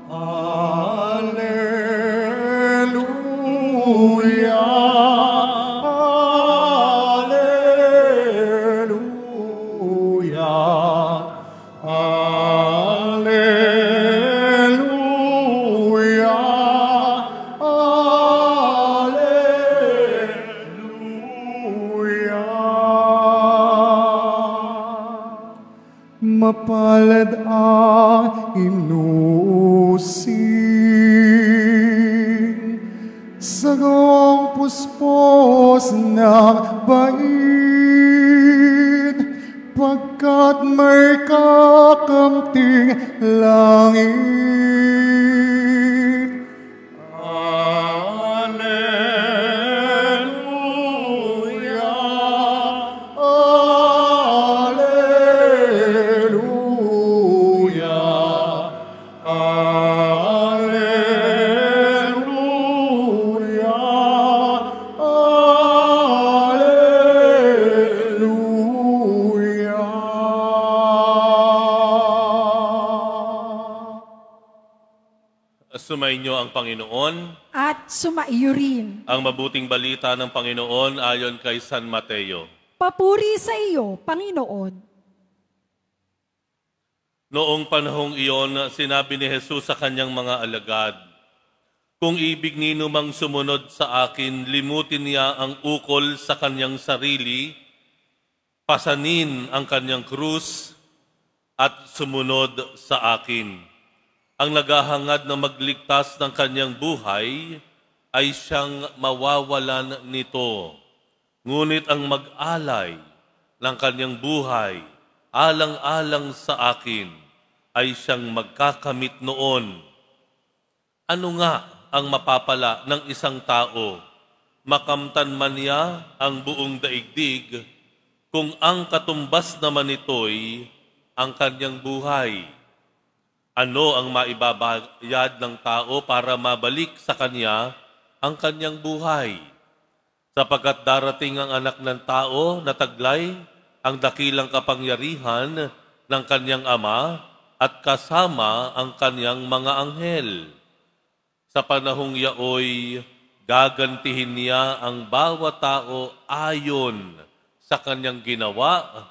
Alleluia, Alleluia, Alleluia, Alleluia. Mapalad ang inusig sa gawang puspos ng bait, pagkat may kakamting langit. Alleluia, Alleluia, Alleluia, Alleluia. Sumainyo ang Panginoon. At sumaiyo rin. Ang mabuting balita ng Panginoon ayon kay San Mateo. Papuri sa iyo, Panginoon. Noong panahong iyon, sinabi ni Jesus sa kanyang mga alagad, "Kung ibig nino mang sumunod sa akin, limutin niya ang ukol sa kanyang sarili, pasanin ang kanyang krus, at sumunod sa akin. Ang naghahangad na magligtas ng kanyang buhay ay siyang mawawalan nito. Ngunit ang mag-alay ng kanyang buhay, alang-alang sa akin, ay siyang magkakamit noon." Ano nga ang mapapala ng isang tao? Makamtan man niya ang buong daigdig, kung ang katumbas naman nito'y ang kanyang buhay. Ano ang maibabayad ng tao para mabalik sa kanya ang kanyang buhay? Sapagkat darating ang anak ng tao na taglay ang dakilang kapangyarihan ng kanyang ama at kasama ang kanyang mga anghel. Sa panahong yaoy, gagantihin niya ang bawat tao ayon sa kanyang ginawa.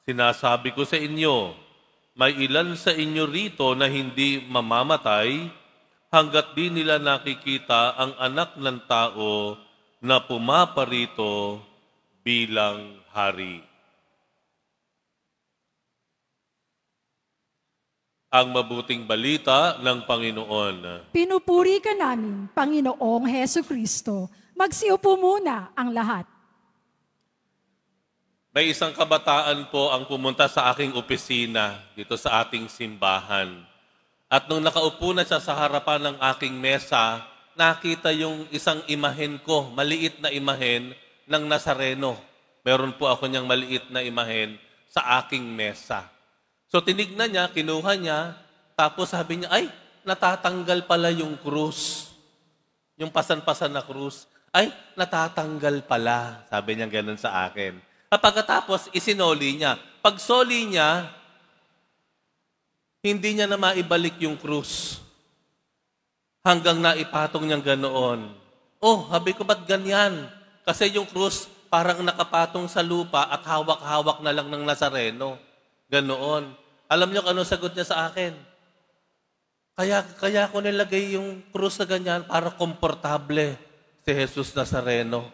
Sinasabi ko sa inyo, may ilan sa inyo rito na hindi mamamatay hanggat di nila nakikita ang anak ng tao na pumaparito bilang hari. Ang mabuting balita ng Panginoon. Pinupuri ka namin, Panginoong Heso Kristo. Magsiupo muna ang lahat. May isang kabataan po ang pumunta sa aking opisina dito sa ating simbahan. At nung nakaupo na siya sa harapan ng aking mesa, nakita yung isang imahen ko, maliit na imahen ng Nazareno. Meron po ako niyang maliit na imahen sa aking mesa. So tinignan niya, kinuha niya, tapos sabi niya, ay, natatanggal pala yung krus. Yung pasan-pasan na krus. Ay, natatanggal pala. Sabi niya ganun sa akin. Pagkatapos, isinoli niya. Pag soli niya, hindi niya na maibalik yung krus. Hanggang naipatong niyang ganoon. Oh, sabi ko, ba't ganyan? Kasi yung krus parang nakapatong sa lupa at hawak-hawak na lang ng Nazareno. Ganoon. Alam niyo kung ano sagot niya sa akin? Kaya ko nilagay yung krus na ganyan para komportable si Jesus Nazareno.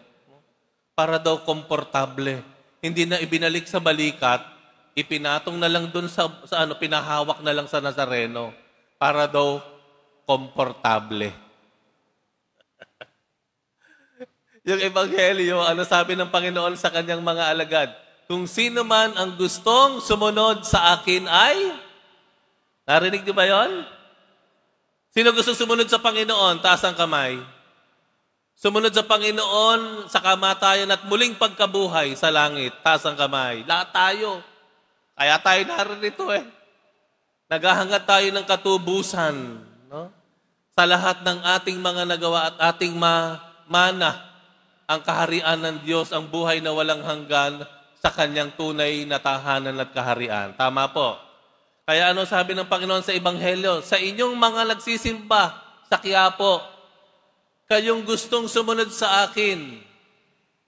Para daw komportable. Hindi na ibinalik sa balikat, ipinatong na lang dun sa pinahawak na lang sa Nazareno para daw komportable. Yung ebanghelyo, ano sabi ng Panginoon sa kanyang mga alagad? Kung sino man ang gustong sumunod sa akin ay, narinig niyo ba yon? Sino gustong sumunod sa Panginoon? Taas ang kamay. Sumunod sa Panginoon sa kamatayan at muling pagkabuhay sa langit. Taas ang kamay. Lahat tayo. Kaya tayo narito eh. Naghahangad tayo ng katubusan. No? Sa lahat ng ating mga nagawa at ating mana, ang kaharian ng Diyos, ang buhay na walang hanggan sa kanyang tunay na tahanan at kaharian. Tama po. Kaya ano sabi ng Panginoon sa Ebanghelyo? Sa inyong mga nagsisimba sa Quiapo, kayong gustong sumunod sa akin.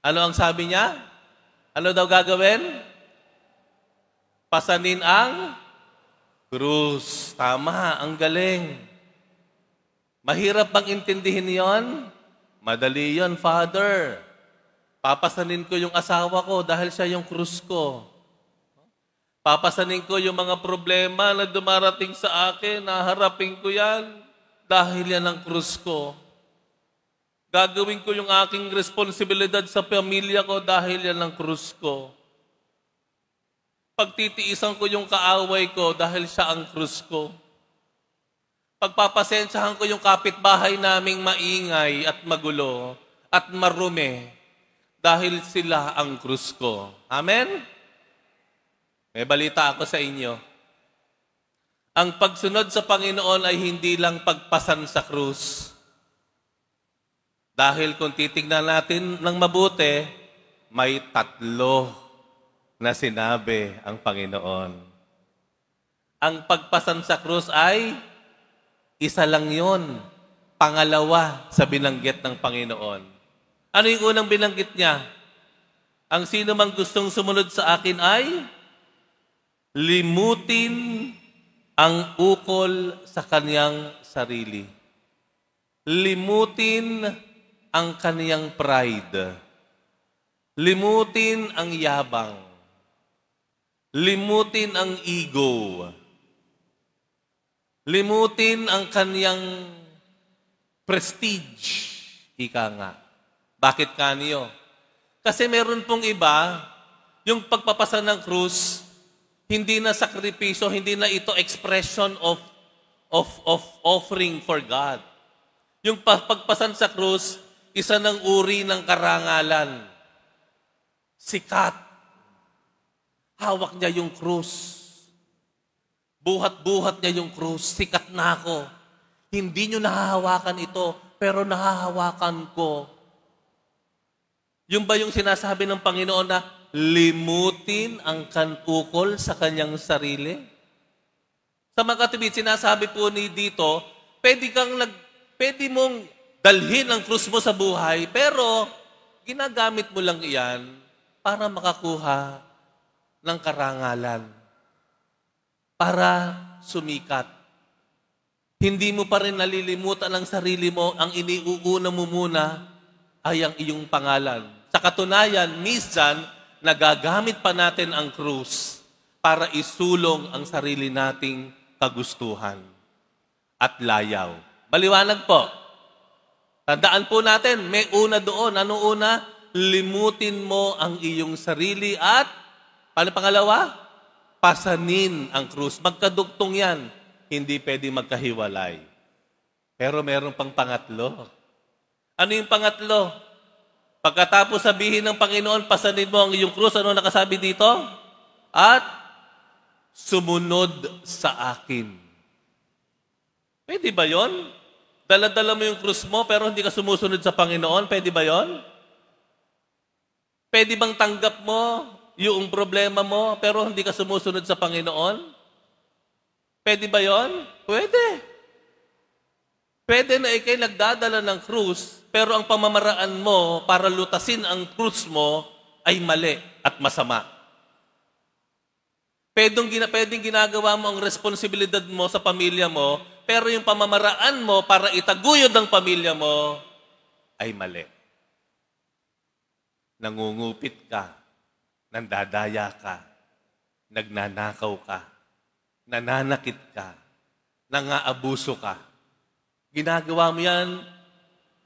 Ano ang sabi niya? Ano daw gagawin? Pasanin ang krus. Tama, ang galing. Mahirap bang intindihin yon? Madali yon, Father. Papasanin ko yung asawa ko dahil siya yung krus ko. Papasanin ko yung mga problema na dumarating sa akin, naharapin ko yan dahil yan ang krus ko. Gagawin ko yung aking responsibilidad sa pamilya ko dahil yan ang krus ko. Pagtitiisan ko yung kaaway ko dahil siya ang krus ko. Pagpapasensyahan ko yung kapitbahay naming maingay at magulo at marumi dahil sila ang krus ko. Amen? May balita ako sa inyo. Ang pagsunod sa Panginoon ay hindi lang pagpasan sa krus. Dahil kung titignan natin ng mabuti, may 3 na sinabi ang Panginoon. Ang pagpasan sa krus ay isa lang yon. Pangalawa sa binanggit ng Panginoon. Ano yung unang binanggit niya? Ang sino mang gustong sumunod sa akin ay limutin ang ukol sa kaniyang sarili. Limutin ang kaniyang pride. Limutin ang yabang. Limutin ang ego. Limutin ang kaniyang prestige. Ika nga. Bakit kaniyo? Kasi meron pong iba, yung pagpapasa ng krus, hindi na sakripisyo, hindi na ito expression of offering for God. Yung pagpasan sa krus, isa ng uri ng karangalan. Sikat. Hawak niya yung krus. Buhat-buhat niya yung krus. Sikat na ako. Hindi niyo nahahawakan ito, pero nahahawakan ko. Yung ba yung sinasabi ng Panginoon na limutin ang ukol sa kanyang sarili? Sa mga katibid, sinasabi po ni dito, pwede mong dalhin ang krus mo sa buhay, pero ginagamit mo lang iyan para makakuha ng karangalan. Para sumikat. Hindi mo pa rin nalilimutan ang sarili mo, ang iniuuna mo muna ay ang iyong pangalan. Sa katunayan, minsan, nagagamit pa natin ang krus para isulong ang sarili nating kagustuhan at layaw. Maliwanag po. Tandaan po natin, may una doon. Ano una? Limutin mo ang iyong sarili at, paano pangalawa? Pasanin ang krus. Magkadugtong yan. Hindi pwede magkahiwalay. Pero meron pang pangatlo. Ano yung pangatlo? Pagkatapos sabihin ng Panginoon, pasanin mo ang iyong krus, ano nakasabi dito? At sumunod sa akin. Pwede ba yon? Dala-dala mo yung krus mo, pero hindi ka sumusunod sa Panginoon. Pwede ba yon? Pwede bang tanggap mo yung problema mo, pero hindi ka sumusunod sa Panginoon? Pwede ba yon? Pwede. Pwede na ikay nagdadala ng krus, pero ang pamamaraan mo para lutasin ang krus mo ay mali at masama. Pwedeng ginagawa mo ang responsibilidad mo sa pamilya mo, pero yung pamamaraan mo para itaguyod ang pamilya mo ay mali. Nangungupit ka, nandadaya ka, nagnanakaw ka, nananakit ka, nangaabuso ka. Ginagawa mo yan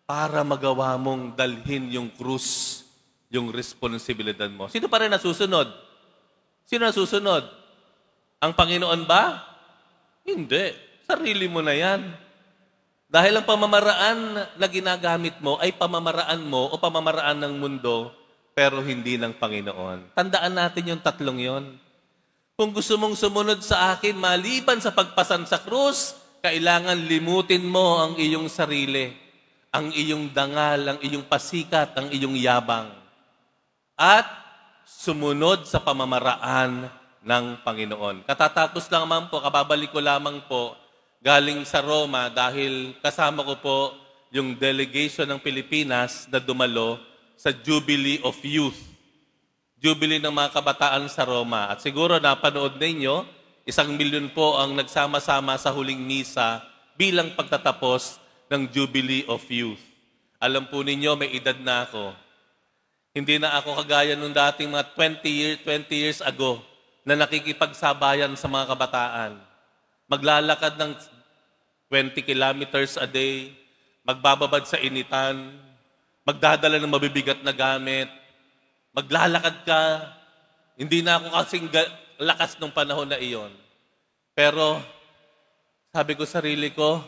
para magawa mong dalhin yung krus, yung responsibilidad mo. Sino pa rin nasusunod? Sino nasusunod? Ang Panginoon ba? Hindi. Sarili mo na yan. Dahil ang pamamaraan na ginagamit mo ay pamamaraan mo o pamamaraan ng mundo, pero hindi ng Panginoon. Tandaan natin yung tatlong yon. Kung gusto mong sumunod sa akin, maliban sa pagpasan sa krus, kailangan limutin mo ang iyong sarili, ang iyong dangal, ang iyong pasikat, ang iyong yabang. At sumunod sa pamamaraan ng Panginoon. Katatapos lang naman po, kababalik ko lamang po, galing sa Roma dahil kasama ko po yung delegation ng Pilipinas na dumalo sa Jubilee of Youth. Jubilee ng mga kabataan sa Roma. At siguro napanood ninyo, 1 milyon po ang nagsama-sama sa huling misa bilang pagtatapos ng Jubilee of Youth. Alam po ninyo, may edad na ako. Hindi na ako kagaya nung dating mga 20 years ago na nakikipagsabayan sa mga kabataan. Maglalakad ng 20 kilometers a day, magbababad sa initan, magdadala ng mabibigat na gamit, maglalakad ka. Hindi na ako kasing lakas nung panahon na iyon. Pero sabi ko sarili ko,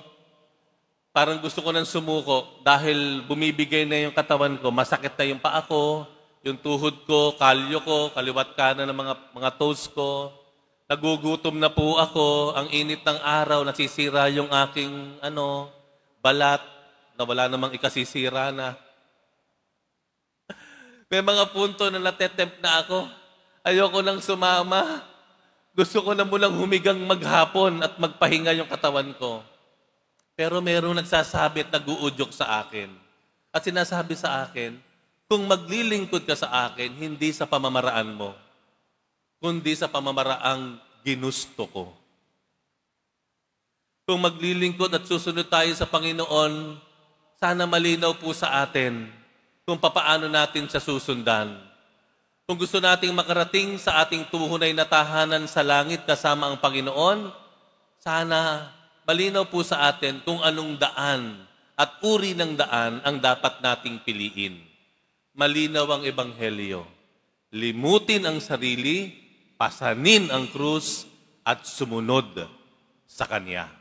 parang gusto ko nang sumuko dahil bumibigay na yung katawan ko, masakit na yung paa ko, yung tuhod ko, kalyo ko, kaliwat kanan ng mga toes ko. Nagugutom na po ako, ang init ng araw, nasisira yung aking balat, na wala namang ikasisira na. May mga punto na natetempt na ako. Ayoko nang sumama. Gusto ko na mulang humigang maghapon at magpahinga yung katawan ko. Pero merong nagsasabi at nag-uudyok sa akin. At sinasabi sa akin, kung maglilingkod ka sa akin, hindi sa pamamaraan mo, kundi sa pamamaraang ginusto ko. Kung maglilingkod at susunod tayo sa Panginoon, sana malinaw po sa atin kung papaano natin siya susundan. Kung gusto nating makarating sa ating tuhunay na tahanan sa langit kasama ang Panginoon, sana malinaw po sa atin kung anong daan at uri ng daan ang dapat nating piliin. Malinaw ang Ebanghelyo. Limutin ang sarili, pasanin ang krus, at sumunod sa Kanya.